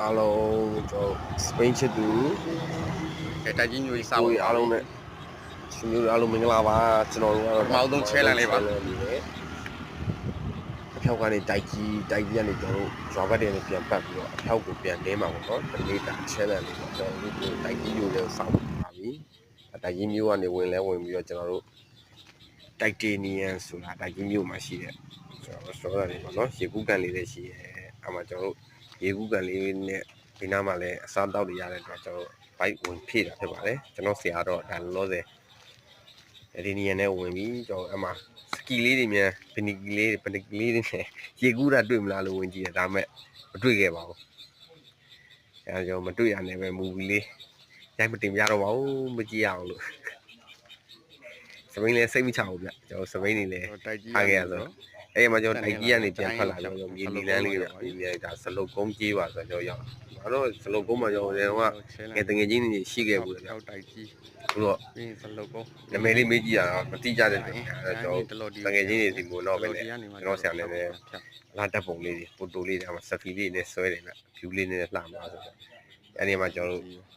အားလုံးကျွန်တော်စပိန်ချစ်သူ တိုက်ကြီးမျိုးကြီးစောက် အားလုံးနဲ့ရှင်မျိုးအားလုံးမင်္ဂလာပါကျွန်တော်တို့ကတော့ မအောင်ဆုံးချဲလန်လေးပါ အဖြောက်ကနေတိုက်ကြီးကနေကျွန်တော်တို့ရွာဘက်တွေနဲ့ပြန်ပတ်ပြီးတော့အဖြောက်ကိုပြန်လဲမှာပေါ့နော်ဒီနေ့တာချဲလန်လေးပေါ့ကျွန်တော်တို့တိုက်ကြီးမျိုးလေးစောက်ပါပြီတိုက်ကြီးမျိုးကနေဝင်ပြီးတော့ကျွန်တော်တို့တိုက်တေနီယန်ဆိုတာတိုက်ကြီးမျိုးမှာရှိတဲ့ကျွန်တော်စောရတယ်ပေါ့နော်ရေကူးကန်လေးလည်းရှိရဲအမှကျွန်တော်တို့ရေကူးကန်လေးနဲ့ဒီနားမှာလည်းအစားတောက်တွေရတဲ့အတွက်ကျွန်တော်တို့ဘိုက်ဝင်ဖြည့်တာဖြစ်ပါတယ်ကျွန်တော်ဆရာတော့ဒါလောဆယ်ဒီနေရာနဲ့ဝင်ပြီးကျွန်တော်အမှစကီလေးတွေမြန်ဘနီကီလေးတွေနဲ့ရေကူးတာတွေ့မလားလို့ဝင်ကြည့်တယ်ဒါပေမဲ့မတွေ့ခဲ့ပါဘူးအဲကျွန်တော်မတွေ့ရနဲ့ပဲမူဗီလေးရိုက်မတင်ပြတော့ပါဘူးမကြည့်ရအောင်လို့စပိန်လည်းစိတ်မချဘူးဗျကျွန်တော်စပိန်နေလည်းထားခဲ့ရဆိုတော့အဲ့ဒီမှာကျွန်တော်တိုက်ကြီးကနေပြန်ထွက်လာတော့မြေနီလန်းလေးပဲမြေဒါစလုတ်ကုန်းကြီးပါဆိုတော့ရောက်ဘာလို့စလုတ်ကုန်းမှာကျွန်တော်ကငယ်တငယ်ချင်းတွေရှိခဲ့ဘူးလေဗျတိုက်ကြီးဆိုတော့စလုတ်ကုန်းနာမည်လေးမေးကြည့်ရတာမတိကြတဲ့တင်အဲ့တော့ကျွန်တော်တငယ်ချင်းတွေဒီမို့တော့ပဲလေကျွန်တော်ဆရာလည်းလာတက်ပုံလေးတွေပိုတိုလေးတွေမှာစဖီလေးနဲ့ဆွဲတယ်ဗျဖြူလေးနဲ့လှမှာဆိုတော့အဲ့ဒီမှာကျွန်တော်တို့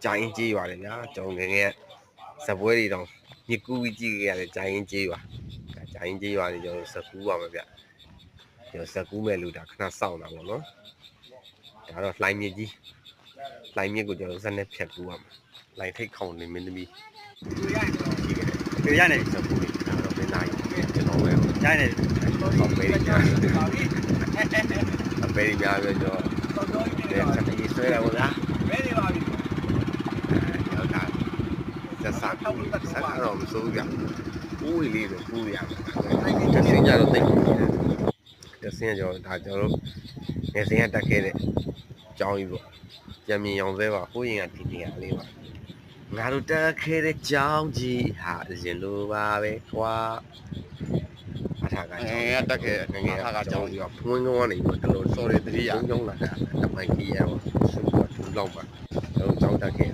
ဂျိုင်းကြီးရတယ်ဗျာကျွန်တော်ငယ်ငယ်စပွဲတွေတောင်ညကူကြီးကြည့်ခဲ့ရတယ်ဂျိုင်းကြီးပါဂျိုင်းကြီးပါနေကျွန်တော်စကူးပါမယ်ဗျကျွန်တော်စကူးမဲ့လူဒါခဏစောင့်တာပေါ့နော်ဒါတော့လှိုင်းမြစ်ကြီးလှိုင်းမြစ်ကိုကျွန်တော်စက်နဲ့ဖြတ်ကူးရမှာလှိုင်းထိတ်ခေါင်နေမင်းသမီးရနေစကူးလေးဒါတော့မင်းသားကြီးကျွန်တော်ပဲရနေအမေရိကန်ပဲကျွန်တော်စက်ကြီးဆွဲတယ်ဗောဗျာမဲနေပါပြီဟုတ်တာဆက်တော့မစိုးဗျာဦးဝီလေးတော့ပူရမှာတစင်းကြတော့တိတ်နေတယ်တစင်းကဒါကျွန်တော်တို့ငယ်စင်းကတက်ခဲ့တဲ့ကြောင်းကြီးပေါ့ကြံမြင်ရောင်စဲပါဟိုးရင်ကဒီနေရာလေးပါငါတို့တက်ခဲ့တဲ့ကြောင်းကြီးဟာအရင်လိုပါပဲကွာအထာကတက်ခဲ့ငယ်ကကြောင်းကြီးကဖွင့်ကောင်းကနေပြီးတော့ sorry တတိယကြောင်းလာတာတမိုင်းကြီးရအောင်ဆူတော့ထူလောက်ပါကျွန်တော်ကြောင်းတက်ခဲ့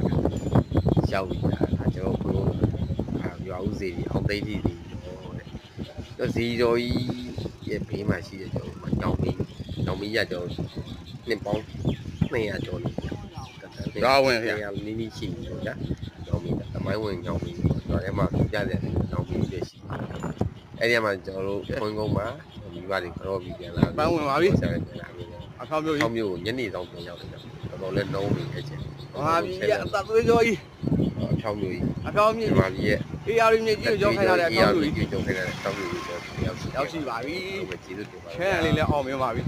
ရောက်ပြီဒါကျွန်တော်ဘုရားရွာဦးစီအောင်သိတိစီတော့ဇီတော်ကြီးရဲ့ဘေးမှာရှိတဲ့ကျွန်တော်ညောင်မီးရကျွန်တော်နှစ်ပေါင်း200ကျော်နေရွာဝင်ဗျာနီးနီးရှိနေကြညောင်မီးတမိုင်းဝင်ညောင်မီးကျွန်တော်အဲ့မှာပြတဲ့ညောင်မီးပဲရှိအဲ့ဒီမှာကျွန်တော်တို့ခွင်းကုန်းမှာမိဘတွေကြောပြီးပြန်လာပန်းဝင်ပါပြီအခေါမျိုးညနေဆောင်ပြန်ရောက်တယ်တော်တော်လေးနှုံးနေခဲ့ချင်းဟာပြီအသက်သွေးကြောကြီးအဖြောင်းမျိုးကြီးပါပြီရဲ့အေးရင်းမြစ်ကြီးကိုကြောခိုင်းထားတဲ့အဖြောင်းမျိုးကြီးကြောခိုင်းထားတဲ့အဖြောင်းမျိုးကြီးကျွန်တော်ရောက်ရှိပါပြီကျေးဇူးတင်ပါတယ်ချဲလေးလည်းအောင်မြင်ပါပြီ